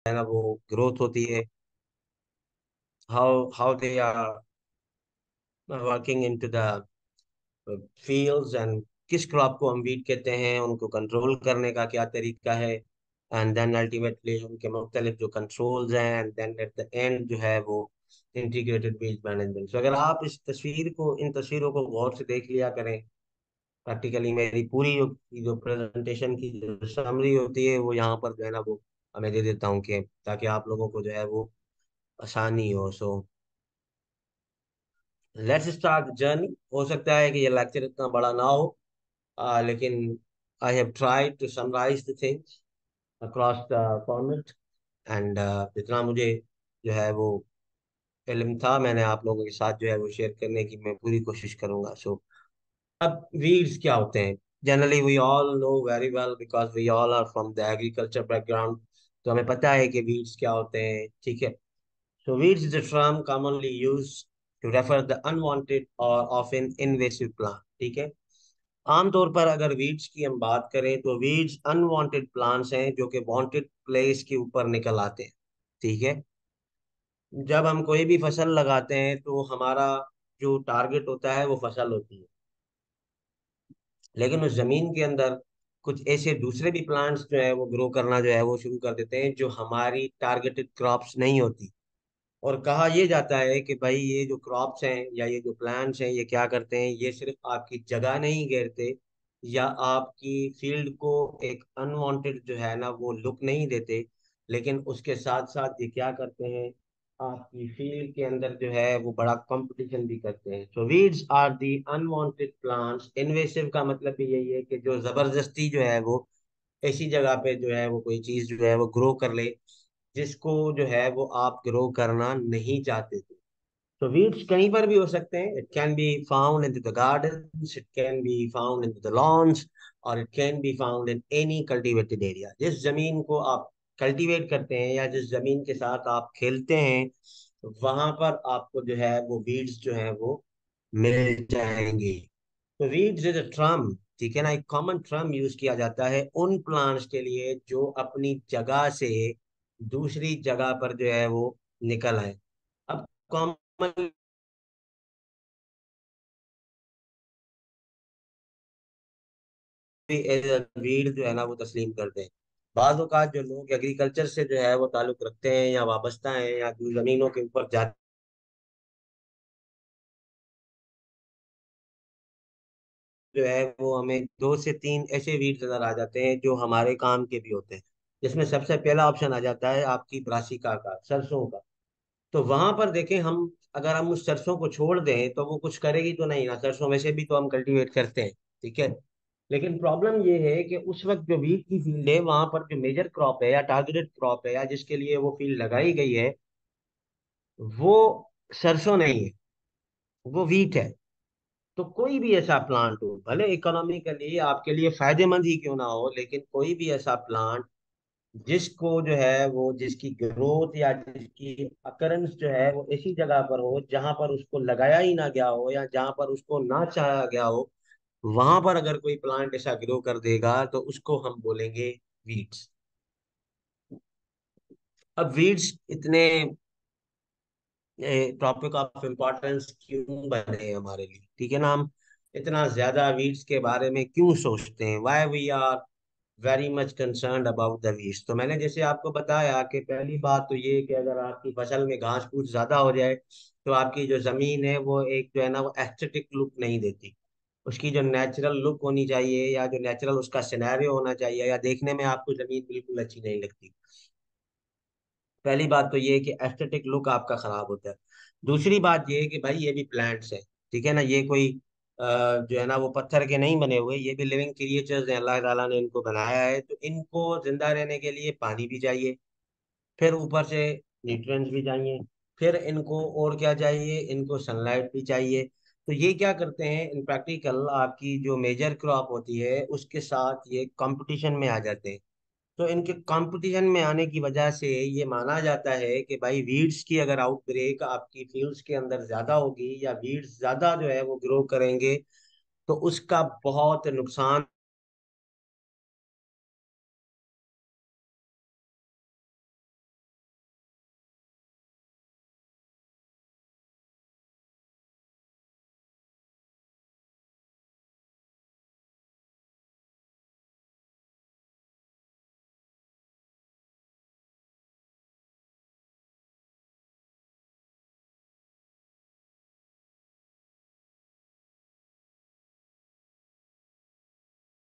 है ना वो ग्रोथ होती है, how they are working into the fields, and किस क्रॉप को हम वीट कहते हैं, उनको कंट्रोल करने का क्या तरीका है, एंड देन अल्टीमेटली उनके मुख्तलिफ जो कंट्रोल्स हैं, and then at the end जो है वो इंटीग्रेटेड बीज मैनेजमेंट। तो अगर आप इस तस्वीर को, इन तस्वीरों को गौर से देख लिया करें, प्रैक्टिकली मेरी पूरी जो प्रेजेंटेशन की जो समरी होती है वो यहाँ पर जो है ना वो मैं दे देता हूँ, कि ताकि आप लोगों को जो है वो आसानी हो। So let's start journey. हो सकता है कि ये लेक्चर इतना बड़ा ना हो, लेकिन I have tried to summarise the things across the format, and जितना मुझे जो है वो इल्म था, मैंने आप लोगों के साथ जो है वो शेयर करने की मैं पूरी कोशिश करूंगा। सो अब वीड्स क्या होते हैं? Generally we all know very well because we all are from the agriculture background, तो हमें पता है कि वीड्स क्या होते हैं, ठीक है। So weeds is a term commonly used to refer the unwanted or often invasive plant, ठीक है। आमतौर पर अगर वीड्स की हम बात करें तो वीड्स अनवांटेड प्लांट्स हैं जो कि वांटेड प्लेस के ऊपर निकल आते हैं, ठीक है। जब हम कोई भी फसल लगाते हैं तो हमारा जो टारगेट होता है वो फसल होती है, लेकिन उस जमीन के अंदर कुछ ऐसे दूसरे भी प्लांट्स जो है वो ग्रो करना जो है वो शुरू कर देते हैं जो हमारी टारगेटेड क्रॉप्स नहीं होती। और कहा यह जाता है कि भाई ये जो क्रॉप्स हैं या ये जो प्लांट्स हैं ये क्या करते हैं, ये सिर्फ आपकी जगह नहीं घेरते या आपकी फील्ड को एक अनवांटेड जो है ना वो लुक नहीं देते, लेकिन उसके साथ साथ ये क्या करते हैं, आपकी फील्ड के अंदर जो है वो बड़ा कंपटीशन भी करते हैं। So weeds are the unwanted plants. Invasive का मतलब भी यही है कि जो जबरदस्ती जो है वो ऐसी जगह पे जो है वो कोई चीज जो है वो ग्रो कर ले जिसको जो है वो आप ग्रो करना नहीं चाहते थे। तो वीड्स कहीं पर भी हो सकते हैं। It can be found in the gardens, it can be found in the lawns, और it can be found in any cultivated area. जिस जमीन को आप कल्टीवेट करते हैं या जिस जमीन के साथ आप खेलते हैं, वहां पर आपको जो है वो वीड्स जो है वो मिल जाएंगे। तो वीड्स इज अ ट्रम, ठीक है ना, एक कॉमन ट्रम यूज किया जाता है उन प्लांट्स के लिए जो अपनी जगह से दूसरी जगह पर जो है वो निकल आए। अब कॉमन वीड जो है ना वो तस्लीम करते हैं। बाज़ औक़ात जो लोग एग्रीकल्चर से जो है वो ताल्लुक रखते हैं या वाबस्ता हैं या जमीनों के ऊपर जाते जो है वो हमें दो से तीन ऐसे वीड नजर आ जाते हैं जो हमारे काम के भी होते हैं, जिसमें सबसे पहला ऑप्शन आ जाता है आपकी ब्रासिका का, सरसों का। तो वहां पर देखें हम, अगर हम उस सरसों को छोड़ दें तो वो कुछ करेगी तो नहीं ना, सरसों में से भी तो हम कल्टीवेट करते हैं, ठीक है। लेकिन प्रॉब्लम ये है कि उस वक्त जो वीट की फील्ड है वहां पर जो मेजर क्रॉप है या टारगेटेड क्रॉप है या जिसके लिए वो फील्ड लगाई गई है, वो सरसों नहीं है, वो वीट है। तो कोई भी ऐसा प्लांट हो, भले इकोनॉमिकली आपके लिए फायदेमंद ही क्यों ना हो, लेकिन कोई भी ऐसा प्लांट जिसको जो है वो, जिसकी ग्रोथ या जिसकी अकरेंस जो है वो ऐसी जगह पर हो जहां पर उसको लगाया ही ना गया हो या जहां पर उसको ना चाहा गया हो, वहां पर अगर कोई प्लांट ऐसा ग्रो कर देगा तो उसको हम बोलेंगे वीड्स। अब वीड्स इतने टॉपिक ऑफ इम्पोर्टेंस क्यों बने हमारे लिए, ठीक है ना, हम इतना ज्यादा वीड्स के बारे में क्यों सोचते हैं, why we are very much concerned about the weeds. तो मैंने जैसे आपको बताया कि पहली बात तो ये कि अगर आपकी फसल में घास फूस ज्यादा हो जाए तो आपकी जो जमीन है वो एक जो है ना वो एस्थेटिक लुक नहीं देती। उसकी जो नेचुरल लुक होनी चाहिए या जो नेचुरल उसका सिनेरियो होना चाहिए या देखने में आपको जमीन बिल्कुल अच्छी नहीं लगती। पहली बात तो ये है कि एस्थेटिक लुक आपका खराब होता है। दूसरी बात ये है कि भाई ये भी प्लांट्स है, ठीक है ना, ये कोई जो है ना वो पत्थर के नहीं बने हुए, ये भी लिविंग क्रिएचर्स हैं, अल्लाह ताला ने इनको बनाया है, तो इनको जिंदा रहने के लिए पानी भी चाहिए, फिर ऊपर से न्यूट्रिएंट्स भी चाहिए, फिर इनको और क्या चाहिए, इनको सनलाइट भी चाहिए। तो ये क्या करते हैं इन प्रैक्टिकल, आपकी जो मेजर क्रॉप होती है उसके साथ ये कंपटीशन में आ जाते हैं। तो इनके कंपटीशन में आने की वजह से ये माना जाता है कि भाई वीड्स की अगर आउटब्रेक आपकी फील्ड्स के अंदर ज्यादा होगी या वीड्स ज्यादा जो है वो ग्रो करेंगे तो उसका बहुत नुकसान